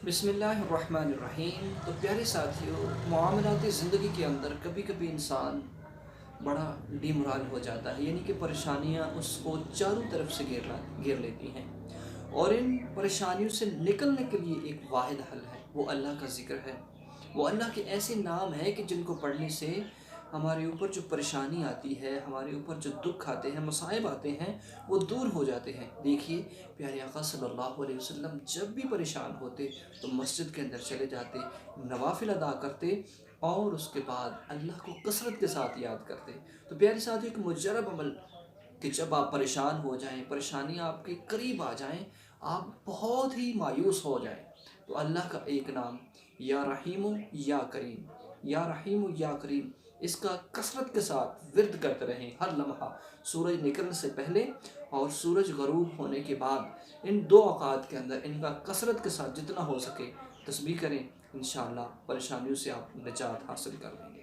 بسم اللہ الرحمن الرحیم۔ تو پیارے ساتھیوں، معاملاتی زندگی کے اندر کبھی کبھی انسان بڑا ڈی مرال ہو جاتا ہے، یعنی کہ پریشانیاں اس کو چاروں طرف سے گھیر لیتی ہیں، اور ان پریشانیوں سے نکلنے کے لیے ایک واحد حل ہے، وہ اللہ کا ذکر ہے۔ وہ اللہ کے ایسے نام ہیں کہ جن کو پڑھنے سے ہمارے اوپر جو پریشانی آتی ہے، ہمارے اوپر جو دکھ آتے ہیں، مصائب آتے ہیں، وہ دور ہو جاتے ہیں۔ دیکھیے، پیارے آقا صلی اللہ علیہ وسلم جب بھی پریشان ہوتے تو مسجد کے اندر چلے جاتے، نوافل ادا کرتے، اور اس کے بعد اللہ کو کثرت کے ساتھ یاد کرتے۔ تو پیارے ساتھ ایک مجرب عمل کہ جب آپ پریشان ہو جائیں، پریشانیاں آپ کے قریب آ جائیں، آپ بہت ہی مایوس ہو جائیں، تو اللہ کا ایک نام یا رحیم یا کریم، یا رحیم یا کریم، اس کا کثرت کے ساتھ ورد کرتے رہیں ہر لمحہ، سورج نکلنے سے پہلے اور سورج غروب ہونے کے بعد۔ ان دو اوقات کے اندر ان کا کثرت کے ساتھ جتنا ہو سکے تسبیح کریں، انشاءاللہ پریشانیوں سے آپ نجات حاصل کر لیں گے۔